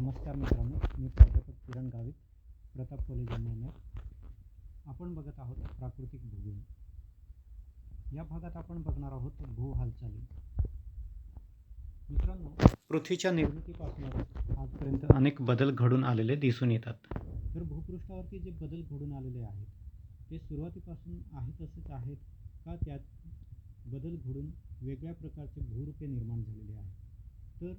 नमस्कार मित्रांनो, मी प्राध्यापक किरण गावित, प्रताप कॉलेज अंमळनेर. आपण बघत आहोत प्राकृतिक भूगोल. या भागात आपण बघणार आहोत भू हालचाली. मित्रांनो, पृथ्वीच्या निर्मितीपासून आजपर्यंत अनेक बदल घडून आलेले दिसून येतात. तर भूपृष्ठावरती जे बदल घडून आलेले आहेत ते सुरुवातीपासून आहे तसेच आहेत का त्यात बदल घडून वेगळ्या प्रकारचे भूरूपे निर्माण झालेले आहेत. तर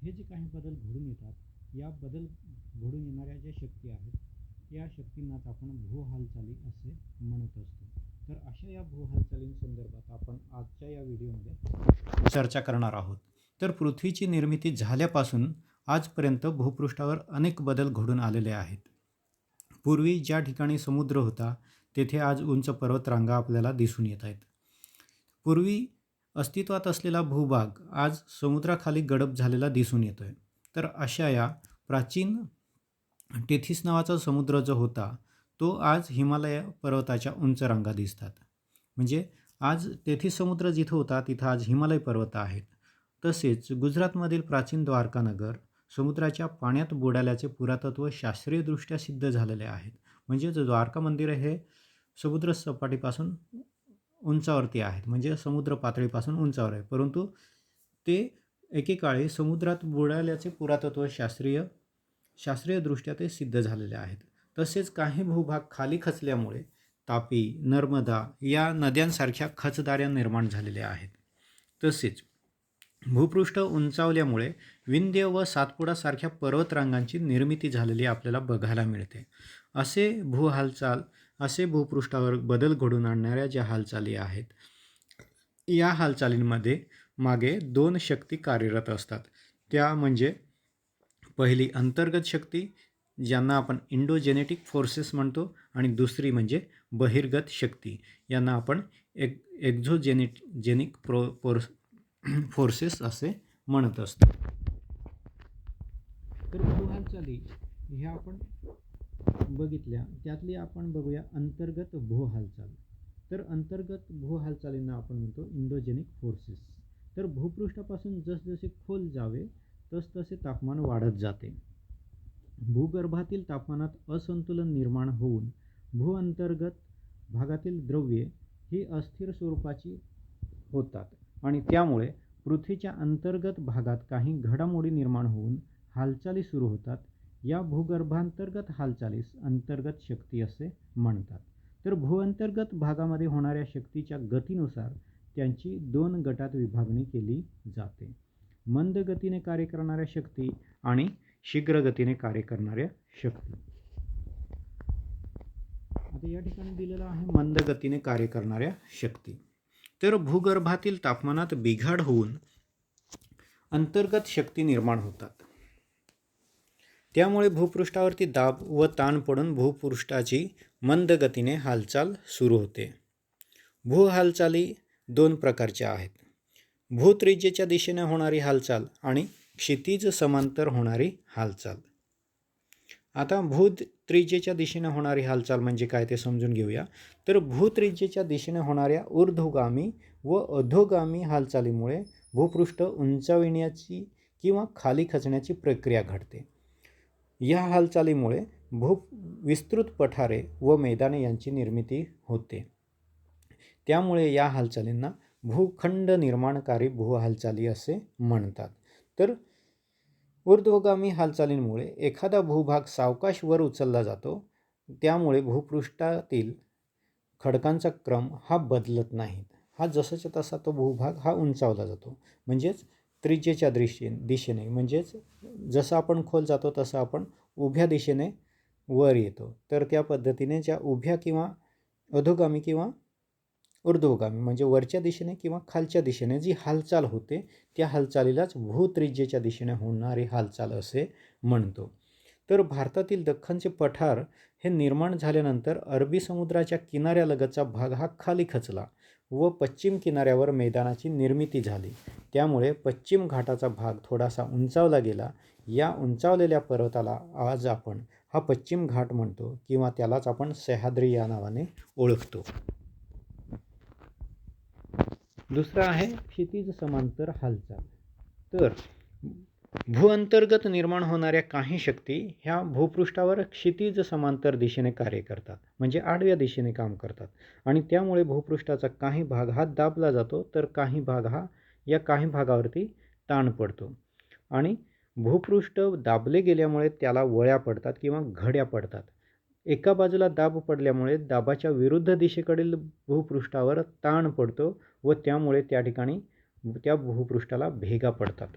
हे जे काही बदल घडून येतात, या बदल घडून येणाऱ्या ज्या शक्ती आहेत या शक्तींनाच आपण भू हालचाली असे म्हणत असतो. तर अशा या भू हालचालींसंदर्भात आपण आजच्या या व्हिडिओमध्ये चर्चा करणार आहोत. तर पृथ्वीची निर्मिती झाल्यापासून आजपर्यंत भूपृष्ठावर अनेक बदल घडून आलेले आहेत. पूर्वी ज्या ठिकाणी समुद्र होता तेथे आज उंच पर्वतरांगा आपल्याला दिसून येत आहेत. पूर्वी अस्तित्वात असलेला भूभाग आज समुद्राखाली गडप झालेला दिसून येतोय. तर अशा या प्राचीन टेथिस नावाचा समुद्र जो होता तो आज हिमालय पर्वताच्या उंच रांगा दिसतात. म्हणजे आज टेथिस समुद्र जिथं होता तिथं आज हिमालय पर्वत आहेत. तसेच गुजरातमधील प्राचीन द्वारकानगर समुद्राच्या पाण्यात बुडाल्याचे पुरातत्व शास्त्रीयदृष्ट्या सिद्ध झालेले आहेत. म्हणजे द्वारका मंदिर हे समुद्र सपाटीपासून उंचावरती आहेत, म्हणजे समुद्र पातळीपासून उंचावर आहे, परंतु ते एकेकाळी समुद्रात बुडाल्याचे पुरातत्व शास्त्रीयदृष्ट्या ते सिद्ध झालेले आहेत. तसेच काही भूभाग खाली खचल्यामुळे तापी, नर्मदा या नद्यांसारख्या खचदाऱ्या निर्माण झालेल्या आहेत. तसेच भूपृष्ठ उंचावल्यामुळे विंध्य व सातपुडा सारख्या पर्वतरांगांची निर्मिती झालेली आपल्याला बघायला मिळते. असे भूपृष्ठावर बदल घडून आणणाऱ्या ज्या हालचाली आहेत या हालचालींमध्ये मागे दोन शक्ती कार्यरत असतात. त्या म्हणजे पहिली अंतर्गत शक्ती ज्यांना आपण इंडोजेनेटिक फोर्सेस म्हणतो, आणि दुसरी म्हणजे बहिर्गत शक्ती यांना आपण एक्झोजेनिक फोर्सेस असे म्हणत असतो. तर भू हालचाली ह्या आपण बघितल्या, त्यातली आपण बघूया अंतर्गत भू हालचाल. तर अंतर्गत भू हालचालींना आपण म्हणतो इंडोजेनिक फोर्सेस. तर भूपृष्ठापासून जसजसे खोल जावे तसतसे तापमान वाढत जाते. भूगर्भातील तापमानात असंतुलन निर्माण होऊन भू अंतर्गत भागातील द्रव्ये ही अस्थिर स्वरूपाची होतात आणि त्यामुळे पृथ्वीच्या अंतर्गत भागात काही घडामोडी निर्माण होऊन हालचाली सुरू होतात. या भूगर्भांतर्गत हालचालीस अंतर्गत शक्ती असे म्हणतात. तर भूअंतर्गत भागामध्ये होणाऱ्या शक्तीच्या गतीनुसार त्यांची दोन गटात विभागणी केली जाते. मंद गतीने कार्य करणाऱ्या शक्ती आणि शीघ्र गतीने कार्य करणाऱ्या शक्ती. आता या ठिकाणी दिलेलं आहे मंद गतीने कार्य करणाऱ्या शक्ती. तर भूगर्भातील तापमानात बिघाड होऊन अंतर्गत शक्ती निर्माण होतात. त्यामुळे भूपृष्ठावरती दाब व ताण पडून भूपृष्ठाची मंद गतीने हालचाल सुरू होते. भू हालचाली दोन प्रकारच्या आहेत. भूत्रिज्येच्या दिशेने होणारी हालचाल आणि क्षितिज समांतर होणारी हालचाल. आता भूत्रिज्येच्या दिशेने होणारी हालचाल म्हणजे काय ते समजून घेऊया. तर भूत्रिज्येच्या दिशेने होणाऱ्या ऊर्ध्वगामी व अधोगामी हालचालीमुळे भूपृष्ठ उंचाविण्याची किंवा खाली खचण्याची प्रक्रिया घडते. या हालचालीमुळे विस्तृत पठारे व मैदाने यांची निर्मिती होते. त्यामुळे या हालचालींना भूखंड निर्माणकारी भू हालचाली असे म्हणतात. तर ऊर्ध्वगामी हालचालींमुळे एखादा भूभाग सावकाश वर उचलला जातो. त्यामुळे भूपृष्ठातील खडकांचा क्रम हा बदलत नाही. हा जसाच्या तसा तो भूभाग हा उंचावला जातो. म्हणजेच त्रिज्येच्या दिशेने म्हणजेच जसं आपण खोल जातो तसं आपण उभ्या दिशेने वर येतो. तर त्या पद्धतीने ज्या उभ्या किंवा अधोगामी किंवा ऊर्ध्वगामी म्हणजे वरच्या दिशेने किंवा खालच्या दिशेने जी हालचाल होते त्या हालचालीलाच भूत्रिज्येच्या दिशेने होणारी हालचाल असे म्हणतो. तर भारतातील दख्खनचे पठार हे निर्माण झाल्यानंतर अरबी समुद्राच्या किनाऱ्यालगतचा भाग हा खाली खचला व पश्चिम किनाऱ्यावर मैदानाची निर्मिती झाली. त्यामुळे पश्चिम घाटाचा भाग थोडासा उंचावला गेला. या उंचावलेल्या पर्वताला आज आपण हा पश्चिम घाट म्हणतो किंवा त्यालाच आपण सह्याद्री या नावाने ओळखतो. दुसरा आहे क्षितिज समांतर हालचाल. तर भूअंतर्गत निर्माण होणाऱ्या काही शक्ती ह्या भूपृष्ठावर क्षितिज समांतर दिशेने कार्य करतात, म्हणजे आडव्या दिशेने काम करतात, आणि त्यामुळे भूपृष्ठाचा काही भाग हा दाबला जातो, तर काही भाग हा या काही भागावरती ताण पडतो. आणि भूपृष्ठ दाबले गेल्यामुळे त्याला वळ्या पडतात किंवा घड्या पडतात. एका बाजूला दाब पडल्यामुळे दाबाच्या विरुद्ध दिशेकडील भूपृष्ठावर ताण पडतो व त्यामुळे त्या ठिकाणी त्या भूपृष्ठाला भेगा पडतात.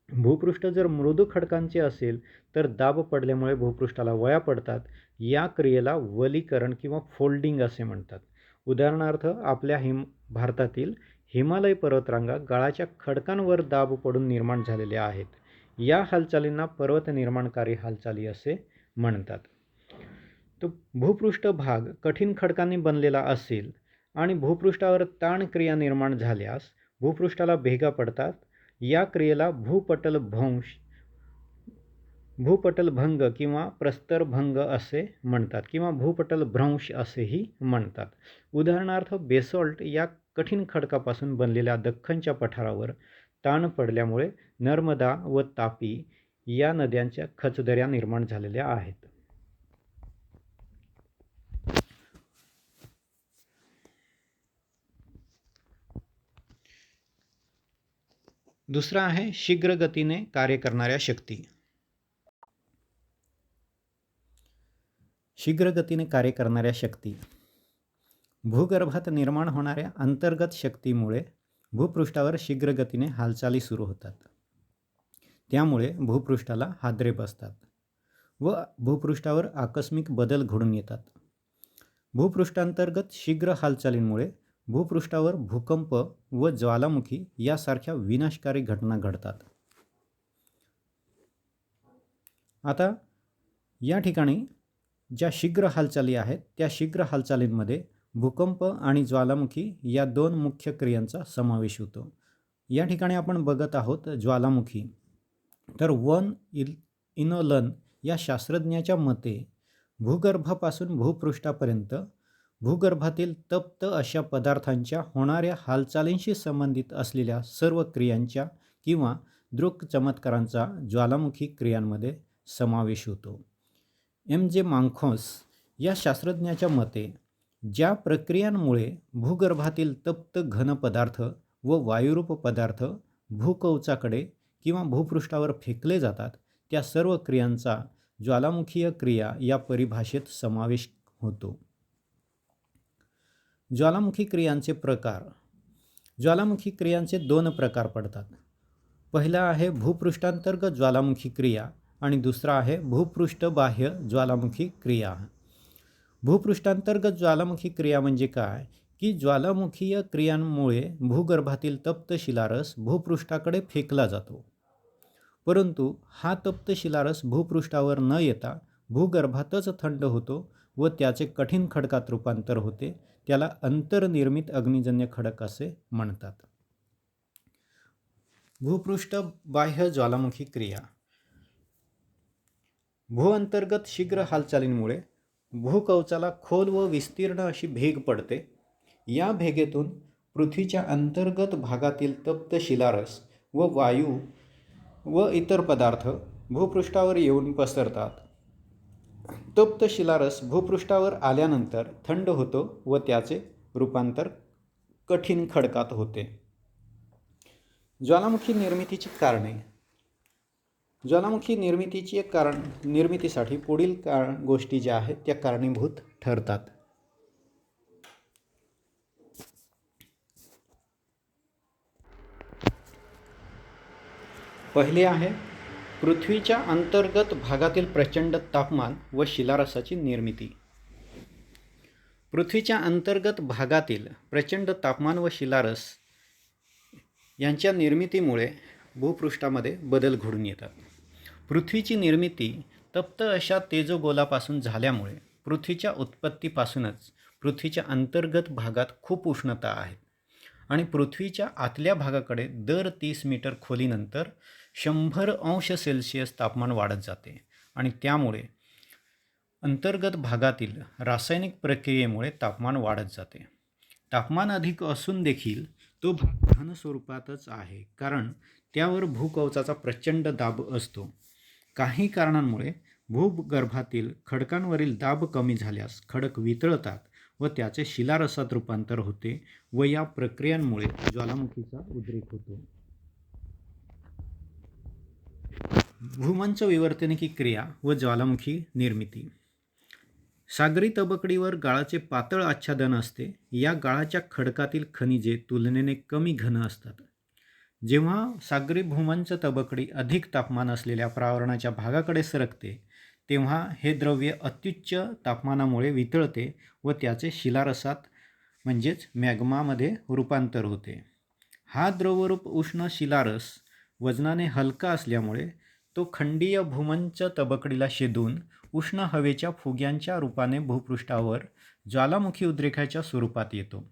भूपृष्ठ जर मृदू खडकांचे असेल तर दाब पडल्यामुळे भूपृष्ठाला वळ्या पडतात. या क्रियेला वलीकरण किंवा फोल्डिंग असे म्हणतात. उदाहरणार्थ आपल्या भारतातील हिमालय पर्वतरांगा गाळाच्या खडकांवर दाब पडून निर्माण झालेल्या आहेत. या हालचालींना पर्वत निर्माणकारी हालचाली असे म्हणतात. तो भूपृष्ठ भाग कठीण खडकांनी बनलेला असेल आणि भूपृष्ठावर ताण क्रिया निर्माण झाल्यास भूपृष्ठाला भेगा पडतात. या क्रियेला भूपटलभंग किंवा प्रस्तरभंग असे म्हणतात किंवा भूपटलभ्रंश असेही म्हणतात. उदाहरणार्थ बेसॉल्ट या कठीण खडकापासून बनलेल्या दख्खनच्या पठारावर ताण पडल्यामुळे नर्मदा व तापी या नद्यांच्या खचदऱ्या निर्माण झालेल्या आहेत. दुसरा आहे शीघ्र गतीने कार्य करणाऱ्या शक्ती. शीघ्र गतीने कार्य करणाऱ्या शक्ती भूगर्भात निर्माण होणाऱ्या अंतर्गत शक्तीमुळे भूपृष्ठावर शीघ्र गतीने हालचाली सुरू होतात. त्यामुळे भूपृष्ठाला हादरे बसतात व भूपृष्ठावर आकस्मिक बदल घडून येतात. भूपृष्ठांतर्गत शीघ्र हालचालींमुळे भूपृष्ठावर भूकंप व ज्वालामुखी यासारख्या विनाशकारी घटना घडतात. आता या ठिकाणी ज्या शीघ्र हालचाली आहेत त्या शीघ्र हालचालींमध्ये भूकंप आणि ज्वालामुखी या दोन मुख्य क्रियांचा समावेश होतो. या ठिकाणी आपण बघत आहोत ज्वालामुखी. तर वन इनोलन या शास्त्रज्ञाच्या मते भूगर्भापासून भूपृष्ठापर्यंत भूगर्भातील तप्त अशा पदार्थांच्या होणाऱ्या हालचालींशी संबंधित असलेल्या सर्व क्रियांच्या किंवा दृक चमत्कारांचा ज्वालामुखी क्रियांमध्ये समावेश होतो. जे मांखोस या शास्त्रज्ञाच्या मते ज्या प्रक्रियांमुळे भूगर्भातील तप्त घन पदार्थ व वायुरूप पदार्थ भूकवचाकडे किंवा भूपृष्ठावर फेकले जातात त्या सर्व क्रियांचा ज्वालामुखीय क्रिया या परिभाषेत समावेश होतो. ज्वालामुखी क्रियांचे प्रकार. ज्वालामुखी क्रियांचे दोन प्रकार पडतात. पहिला आहे भूपृष्ठांतर्गत ज्वालामुखी क्रिया आणि दुसरा आहे भूपृष्ठबाह्य ज्वालामुखी क्रिया. भूपृष्ठांतर्गत ज्वालामुखी क्रिया म्हणजे काय की ज्वालामुखीय क्रियांमुळे भूगर्भातील तप्त शिलारस भूपृष्ठाकडे फेकला जातो, परंतु हा तप्त शिलारस भूपृष्ठावर न येता भूगर्भातच थंड होतो व त्याचे कठीण खडकात रूपांतर होते. त्याला अंतर्निर्मित अग्निजन्य खडक असे म्हणतात. भूपृष्ठ बाह्य ज्वालामुखी क्रिया. भूअंतर्गत शीघ्र हालचालींमुळे भूकवचाला खोल व विस्तीर्ण अशी भेग पडते. या भेगेतून पृथ्वीच्या अंतर्गत भागातील तप्त शिलारस व वायू व इतर पदार्थ भूपृष्ठावर येऊन पसरतात. तप्त शिलारस भूपृष्ठावर आल्यानंतर थंड होतो व त्याचे रूपांतर कठीण खडकात होते. ज्वालामुखी निर्मितीची कारणे. ज्वालामुखी निर्मितीसाठी पुढील गोष्टी ज्या आहेत त्या कारणीभूत ठरतात. पहिले आहे पृथ्वीच्या अंतर्गत भागातील प्रचंड तापमान व शिलारसाची निर्मिती. पृथ्वीच्या अंतर्गत भागातील प्रचंड तापमान व शिलारस यांच्या निर्मितीमुळे भूपृष्ठामध्ये बदल घडून येतात. पृथ्वीची निर्मिती तप्त अशा तेजोगोलापासून झाल्यामुळे पृथ्वीच्या उत्पत्तीपासूनच पृथ्वीच्या अंतर्गत भागात खूप उष्णता आहे आणि पृथ्वीच्या आतल्या भागाकडे दर 30 मीटर खोलीनंतर 100°C तापमान वाढत जाते आणि त्यामुळे अंतर्गत भागातील रासायनिक प्रक्रियेमुळे तापमान वाढत जाते. तापमान अधिक असून देखील तो घन स्वरूपातच आहे, कारण त्यावर भूकवचाचा प्रचंड दाब असतो. काही कारणांमुळे भूगर्भातील खडकांवरील दाब कमी झाल्यास खडक वितळतात व त्याचे शिलारसात रूपांतर होते व या प्रक्रियांमुळे ज्वालामुखीचा उद्रेक होतो. भूमंच विवर्तनिकी क्रिया व ज्वालामुखी निर्मिती. सागरी तबकडीवर गाळाचे पातळ आच्छादन असते. या गाळाच्या खडकातील खनिजे तुलनेने कमी घन असतात. जेव्हा सागरी भूमंच तबकडी अधिक तापमान असलेल्या प्रावरणाच्या भागाकडे सरकते तेव्हा हे द्रव्य अत्युच्च तापमानामुळे वितळते व त्याचे शिलारसात म्हणजेच मॅग्मामध्ये रूपांतर होते. हा द्रवरूप उष्ण शिलारस वजनाने हलका असल्यामुळे तो खंडीय भूमंच तबकडीला शेदून उष्ण हवेच्या फुग्यांच्या रूपाने भूपृष्ठावर ज्वालामुखी उद्रेकाच्या स्वरूपात येतो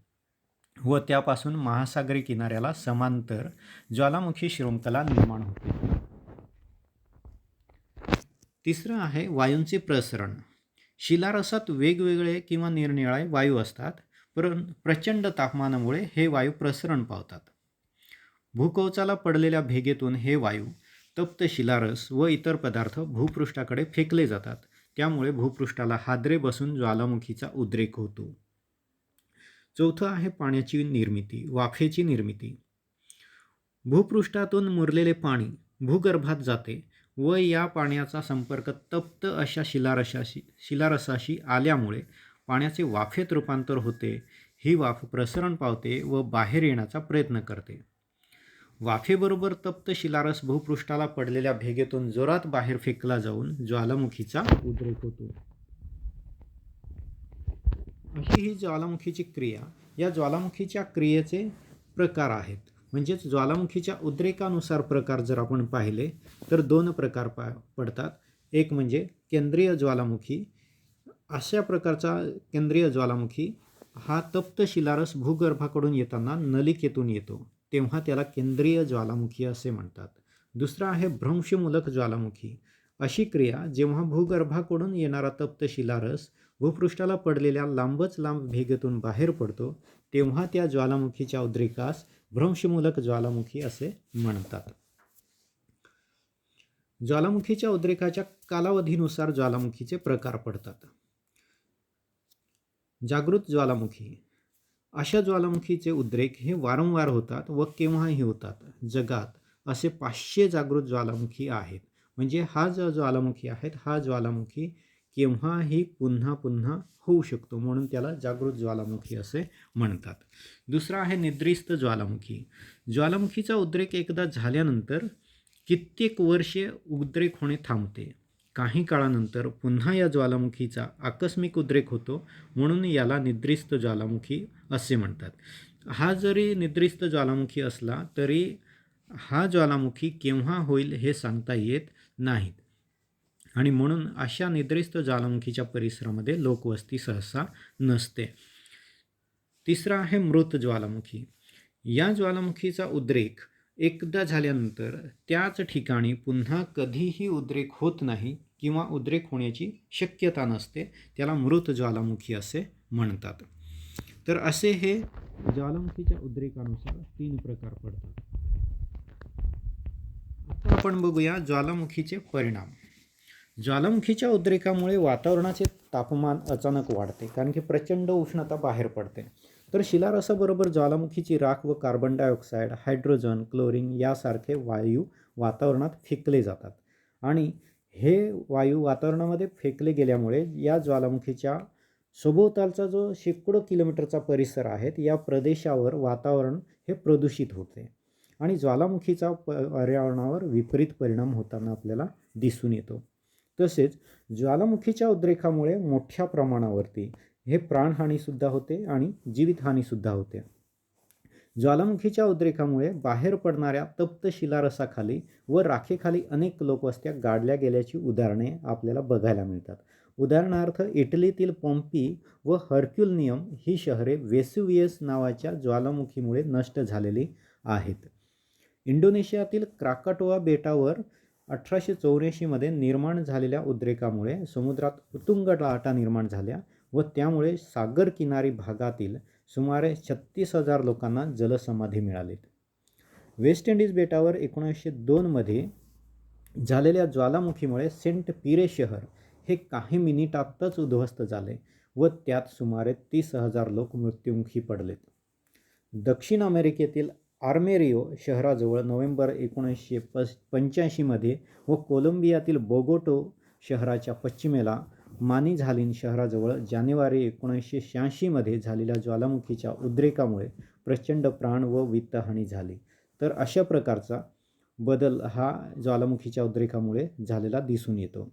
व त्यापासून महासागरी किनाऱ्याला समांतर ज्वालामुखी शृंखला निर्माण होते. तिसरं आहे वायूंचे प्रसरण. शिलारसात वेगवेगळे किंवा निरनिराळे वायू असतात, परंतु प्रचंड तापमानामुळे हे वायू प्रसरण पावतात. भूकवचाला पडलेल्या भेगेतून हे वायू तप्त शिलारस व इतर पदार्थ भूपृष्ठाकडे फेकले जातात. त्यामुळे भूपृष्ठाला हादरे बसून ज्वालामुखीचा उद्रेक होतो. चौथं आहे पाण्याची निर्मिती, वाफेची निर्मिती. भूपृष्ठातून मुरलेले पाणी भूगर्भात जाते व या पाण्याचा संपर्क तप्त अशा शिलारसाशी आल्यामुळे पाण्याचे वाफेत रूपांतर होते. ही वाफ प्रसरण पावते व बाहेर येण्याचा प्रयत्न करते. वाफेबरोबर तप्त शिलारस भूपृष्ठाला पडलेल्या भेगेतून जोरात बाहेर फेकला जाऊन ज्वालामुखीचा उद्रेक होतो. अशी ही ज्वालामुखीची क्रिया. या ज्वालामुखीच्या क्रियेचे प्रकार आहेत. म्हणजेच ज्वालामुखीच्या उद्रेकानुसार प्रकार जर आपण पाहिले तर 2 प्रकार पडतात. एक म्हणजे केंद्रीय ज्वालामुखी. अशा प्रकारचा केंद्रीय ज्वालामुखी हा तप्त शिलारस भूगर्भाकडून येताना नलिकेतून येतो, तेव्हा त्याला केंद्रीय ज्वालामुखी असे म्हणतात. दुसरा आहे भ्रंशमूलक ज्वालामुखी. अशी क्रिया जेव्हा भूगर्भाकडून येणारा तप्त शिलारस भूपृष्ठाला पडलेल्या लांबच लांब भेगेतून बाहेर पडतो, तेव्हा त्या ज्वालामुखीच्या उद्रेकास भ्रंशमूलक ज्वालामुखी असे म्हणतात. ज्वालामुखीच्या उद्रेकाच्या कालावधीनुसार ज्वालामुखीचे प्रकार पडतात. जागृत ज्वालामुखी. अशा ज्वालामुखीचे उद्रेक हे वारंवार होतात व केव्हाही होतात. जगात असे 500 जागृत ज्वालामुखी आहेत. म्हणजे हा जो ज्वालामुखी आहेत, हा ज्वालामुखी केव्हाही पुन्हा पुन्हा होऊ शकतो, म्हणून त्याला जागृत ज्वालामुखी असे म्हणतात. दुसरा आहे निद्रिस्त ज्वालामुखी. ज्वालामुखीचा उद्रेक एकदा झाल्यानंतर कित्येक वर्षे उद्रेक होणे थांबते. काही काळानंतर पुन्हा या ज्वालामुखीचा आकस्मिक उद्रेक होतो, म्हणून याला निद्रिस्त ज्वालामुखी असे म्हणतात. हा जरी निद्रिस्त ज्वालामुखी असला तरी हा ज्वालामुखी केव्हा होईल हे सांगता येत नाहीत आणि म्हणून अशा निद्रिस्त ज्वालामुखीच्या परिसरामध्ये लोकवस्ती सहसा नसते. तिसरा आहे मृत ज्वालामुखी. या ज्वालामुखीचा उद्रेक एकदा झाल्यानंतर त्याच ठिकाणी पुन्हा कधीही उद्रेक होत नाही किंवा उद्रेक होण्याची शक्यता नसते. त्याला मृत ज्वालामुखी असे म्हणतात. तर असे हे ज्वालामुखीच्या उद्रेकानुसार 3 प्रकार पडतात. आता आपण बघूया ज्वालामुखीचे परिणाम. ज्वालामुखीच्या उद्रेकामुळे वातावरणाचे तापमान अचानक वाढते, कारण की प्रचंड उष्णता बाहेर पडते. तर शिलारसाबरोबर ज्वालामुखीची राख व कार्बन डायऑक्साईड, हायड्रोजन, क्लोरीन यासारखे वायू वातावरणात फेकले जातात आणि हे वायू वातावरणामध्ये फेकले गेल्यामुळे या ज्वालामुखीच्या सभोवतालचा जो शेकडो किलोमीटरचा परिसर आहे, या प्रदेशावर वातावरण हे प्रदूषित होते आणि ज्वालामुखीचा पर्यावरणावर विपरीत परिणाम होताना आपल्याला दिसून येतो. तसेच ज्वालामुखीच्या उद्रेकामुळे मोठ्या प्रमाणावरती हे प्राणहानीसुद्धा होते आणि जीवितहानीसुद्धा होते. ज्वालामुखीच्या उद्रेकामुळे बाहेर पडणाऱ्या तप्त शिलारसाखाली व राखेखाली अनेक लोकवस्त्या गाडल्या गेल्याची उदाहरणे आपल्याला बघायला मिळतात. उदाहरणार्थ इटलीतील पॉम्पी व हर्क्युलनियम ही शहरे वेसुवियस नावाच्या ज्वालामुखीमुळे नष्ट झालेली आहेत. इंडोनेशियातील क्राकाटोआ बेटावर 1884 मध्ये निर्माण झालेल्या उद्रेकामुळे समुद्रात उत्तुंग लाटा निर्माण झाल्या व त्यामुळे सागर किनारी भागातील सुमारे 36,000 लोकांना जलसमाधी मिळाली. वेस्ट इंडिज बेटावर 1902मध्ये झालेल्या ज्वालामुखीमुळे सेंट पिरे शहर हे काही मिनिटातच उद्ध्वस्त झाले व त्यात सुमारे 30,000 लोक मृत्युमुखी पडलेत. दक्षिण अमेरिकेतील आर्मेरियो शहराजवळ नोव्हेंबर 1985मध्ये व कोलंबियातील बोगोटो शहराच्या पश्चिमेला मानिझालीन शहराजवळ जानेवारी 1986मध्ये झालेल्या ज्वालामुखीच्या उद्रेकामुळे प्रचंड प्राण व वित्तहानी झाली. तर अशा प्रकारचा बदल हा ज्वालामुखीच्या उद्रेकामुळे झालेला दिसून येतो.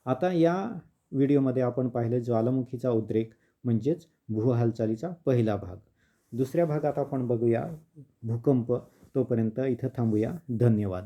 आता या व्हिडिओमध्ये आपण पाहिले ज्वालामुखीचा उद्रेक म्हणजेच भूहालचालीचा पहिला भाग. दुसऱ्या भागात आपण बघूया भूकंप. तोपर्यंत इथं थांबूया. धन्यवाद.